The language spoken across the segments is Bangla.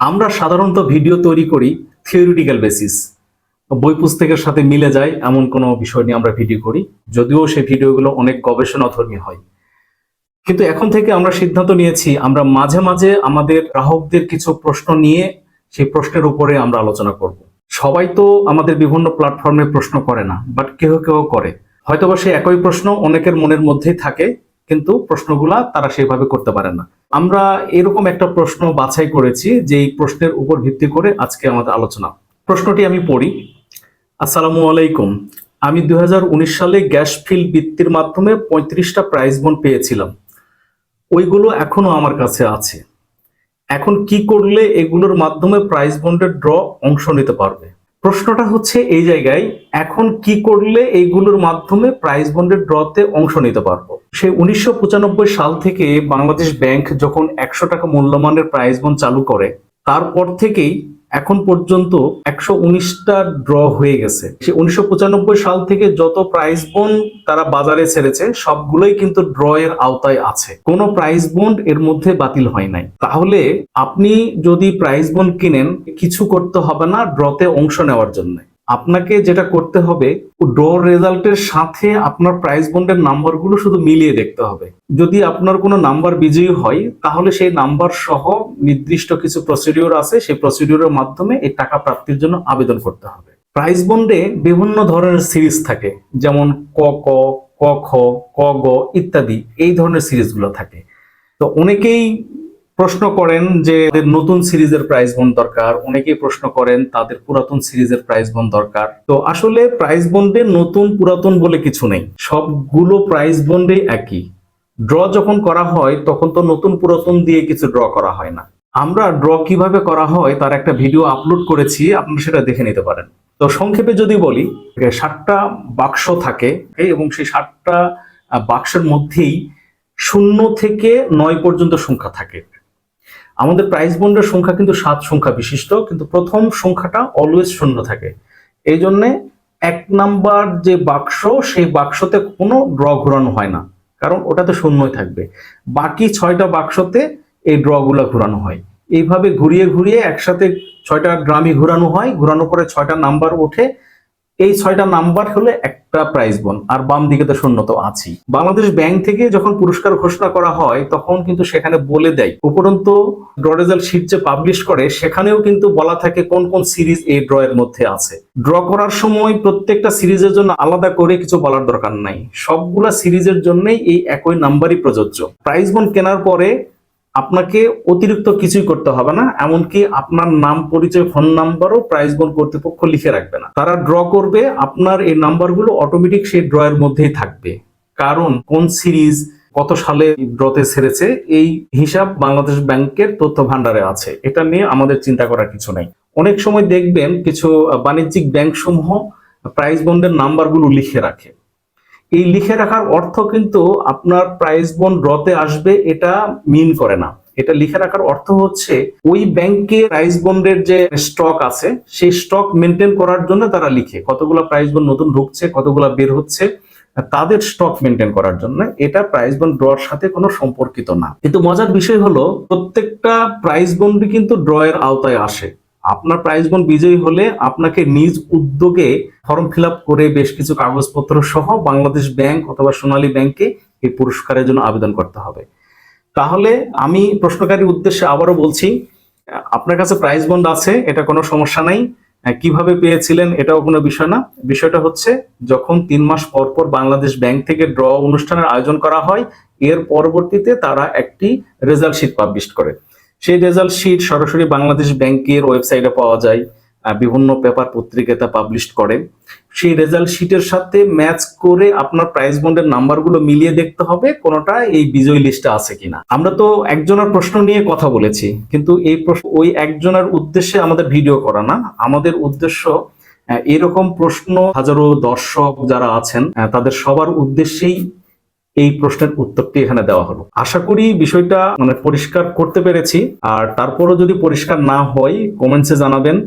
আমরা সাধারণত ভিডিও তৈরি করি থিওরিটিক্যাল বেসিস, বই পুস্তকের সাথে মিলে যায় এমন কোনো বিষয় নিয়ে আমরা ভিডিও করি, যদিও সেই ভিডিওগুলো অনেক গবেষণাধর্মী হয়। কিন্তু এখন থেকে আমরা সিদ্ধান্ত নিয়েছি আমরা মাঝে মাঝে আমাদের গ্রাহকদের কিছু প্রশ্ন নিয়ে সেই প্রশ্নের উপরে আমরা আলোচনা করব। সবাই তো আমাদের বিভিন্ন প্ল্যাটফর্মে প্রশ্ন করে না, বাট কেউ কেউ করে। হয়তোবা সেই একই প্রশ্ন অনেকের মনের মধ্যেই থাকে, কিন্তু প্রশ্নগুলা তারা সেভাবে করতে পারে না। আমরা এরকম একটা প্রশ্ন বাছাই করেছি যে এই প্রশ্নের উপর ভিত্তি করে আজকে আমাদের আলোচনা। প্রশ্নটি আমি পড়ি। আসসালামু আলাইকুম, আমি 2019 সালে গ্যাস ফিল বৃত্তির মাধ্যমে 35টা প্রাইজ বন্ড পেয়েছিলাম। ওইগুলো এখনো আমার কাছে আছে। এখন কি করলে এগুলোর মাধ্যমে প্রাইজ বন্ডের ড্র অংশ নিতে পারবে? প্রশ্নটা হচ্ছে এই জায়গায়, এখন কি করলে এইগুলোর মাধ্যমে প্রাইজ বন্ডের ড্রতে অংশ নিতে পারবো? সেই 1995 সাল থেকে বাংলাদেশ ব্যাংক যখন 100 টাকা মূল্যমানের প্রাইজ বন্ড চালু করে, তারপর থেকেই এখন পর্যন্ত 119টা ড্র হয়ে গেছে। সে 1995 সাল থেকে যত প্রাইজ বন্ড তারা বাজারে ছেড়েছে সবগুলোই কিন্তু ড্র এর আওতায় আছে, কোনো প্রাইজ বন্ড এর মধ্যে বাতিল হয় নাই। তাহলে আপনি যদি প্রাইজ বন্ড কিনেন, কিছু করতে হবে না ড্রতে অংশ নেওয়ার জন্য। আপনাকে যেটা করতে হবে, ড্র রেজাল্টের সাথে আপনার প্রাইজ বন্ডের নাম্বারগুলো শুধু মিলিয়ে দেখতে হবে। যদি আপনার কোনো নাম্বার বিজয়ী হয়, তাহলে সেই নাম্বার সহ নির্দিষ্ট কিছু প্রসিডিওর আছে, সেই প্রসিডিওরের মাধ্যমে এই টাকা প্রাপ্তির জন্য আবেদন করতে হবে। প্রাইজ বন্ডে বিভিন্ন ধরনের সিরিজ থাকে, যেমন ক ক, ক খ, ক গ ইত্যাদি, এই ধরনের সিরিজগুলো থাকে। তো অনেকেই প্রশ্ন করেন যে তাদের নতুন সিরিজের প্রাইজ বন্ড দরকার, অনেকেই প্রশ্ন করেন তাদের পুরাতন সিরিজের প্রাইজ বন্ড দরকার। তো আসলে প্রাইজ বন্ডে নতুন পুরাতন বলে কিছু নেই, সবগুলো প্রাইজ বন্ডে একই। ড্র যখন করা হয় তখন তো নতুন পুরাতন দিয়ে কিছু ড্র করা হয় না। আমরা ড্র কিভাবে করা হয় তার একটা ভিডিও আপলোড করেছি, আপনারা সেটা দেখে নিতে পারেন। তো সংক্ষেপে যদি বলি, 7টা বাক্স থাকে এবং সেই 7টা বাক্সের মধ্যেই 0 থেকে 9 পর্যন্ত সংখ্যা থাকে। আমাদের প্রাইজ বন্ডের সংখ্যা কিন্তু 7 সংখ্যা বিশিষ্ট, কিন্তু প্রথম সংখ্যাটা অলওয়েজ 0 থাকে। এই জন্যে 1 নাম্বার যে বাক্স, সেই বাক্সতে কোনো ড্র ঘোরানো হয় না, কারণ ওটাতে শূন্যই থাকবে। বাকি 6টা বাক্সতে এই ড্র গুলা ঘোরানো হয়। এইভাবে ঘুরিয়ে ঘুরিয়ে একসাথে 6টা ড্রামই ঘোরানো হয়, ঘোরানোর পরে 6টা নাম্বার ওঠে। এই 6টা নাম্বার হলে একটা প্রাইজ বন্ড, আর বাম দিকে তো শূন্য তো আছেই। বাংলাদেশ ব্যাংক থেকে যখন পুরস্কার ঘোষণা করা হয় তখন কিন্তু সেখানে বলে দেয়, উপরন্ত ড্র রেজাল্ট শিট যে পাবলিশ করে সেখানেও কিন্তু বলা থাকে কোন কোন সিরিজ এই ড্র এর মধ্যে আছে। ড্র করার সময় প্রত্যেকটা সিরিজের জন্য আলাদা করে কিছু বলার দরকার নাই, সবগুলা সিরিজের জন্যই এই একই নাম্বারই প্রযোজ্য। প্রাইজ বন্ড কেনার পরে আপনাকে অতিরিক্ত কিছুই করতে হবে না, এমনকি আপনার নাম, পরিচয়, ফোন নাম্বারও প্রাইজ বন্ড কর্তৃপক্ষ লিখে রাখবে না। তারা ড্র করবে, আপনার এই নাম্বারগুলো অটোমেটিক সেই ড্র এর মধ্যেই থাকবে। কারণ কোন সিরিজ কত সালে ড্রতে ছেড়েছে এই হিসাব বাংলাদেশ ব্যাংকের তথ্য ভান্ডারে আছে, এটা নিয়ে আমাদের চিন্তা করার কিছু নাই। অনেক সময় দেখবেন কিছু বাণিজ্যিক ব্যাংক সমূহ প্রাইজ বন্ডের নাম্বারগুলো লিখে রাখে। এই লিখে রাখার অর্থ কিন্তু আপনার প্রাইজ বন্ড ড্রতে আসবে এটা মিন করে না। এটা লিখে রাখার অর্থ হচ্ছে ওই ব্যাংকে প্রাইজ বন্ডের যে স্টক আছে সেই স্টক মেনটেন করার জন্য তারা লিখে, কতগুলো প্রাইজ বন্ড নতুন ঢুকছে, কতগুলো বের হচ্ছে, তাদের স্টক মেনটেন করার জন্য। এটা প্রাইজ বন্ড ড্রর সাথে কোনো সম্পর্কিত না। কিন্তু মজার বিষয় হলো, প্রত্যেকটা প্রাইজ বন্ডই কিন্তু ড্র এর আওতায় আসে। আপনার প্রাইজ বন্ড বিজয়ী হলে আপনাকে নিজ উদ্যোগে ফর্ম ফিল আপ করে বেশ কিছু কাগজপত্র সহ বাংলাদেশ ব্যাংক অথবা সোনালী ব্যাংকে এই পুরস্কারের জন্য আবেদন করতে হবে। তাহলে আমি প্রশ্নকারীর উদ্দেশ্যে আবারও বলছি, আপনার কাছে প্রাইজ বন্ড আছে, এটা কোনো সমস্যা নাই। কিভাবে পেয়েছিলেন এটাও কোনো বিষয় না। বিষয়টা হচ্ছে যখন 3 মাস পর পর বাংলাদেশ ব্যাংক থেকে ড্র অনুষ্ঠানের আয়োজন করা হয়, এর পরবর্তীতে তারা একটি রেজাল্ট শিট পাবলিশ করে। সেই রেজাল্ট শিট সরাসরি বাংলাদেশ ব্যাংকের ওয়েবসাইটে পাওয়া যায়, বিভিন্ন পেপার পত্রিকায় তা পাবলিশ করে। সেই রেজাল্ট শিটের সাথে ম্যাচ করে আপনার প্রাইজ বন্ডের নাম্বারগুলো মিলিয়ে দেখতে হবে কোনটা এই বিজয়ী লিস্টে আছে কিনা। আমরা তো একজনের প্রশ্ন নিয়ে কথা বলেছি, কিন্তু এই প্রশ্ন ওই একজনের উদ্দেশ্যে আমাদের ভিডিও করা না। আমাদের উদ্দেশ্য এরকম প্রশ্ন হাজারো দর্শক যারা আছেন তাদের সবার উদ্দেশ্যেই এই প্রশ্নের উত্তরটি এখানে দেওয়া হলো। আশা করি বিষয়টা পরিষ্কার করতে পেরেছি। আর তারপরও যদি পরিষ্কার না হয় কমেন্টসে জানাবেন।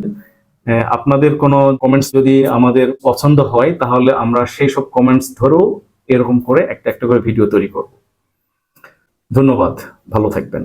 আপনাদের কোনো কমেন্টস যদি আমাদের পছন্দ হয় তাহলে আমরা সেই সব কমেন্টস ধরেও এরকম করে একটা একটা করে ভিডিও তৈরি করব। ধন্যবাদ, ভালো থাকবেন।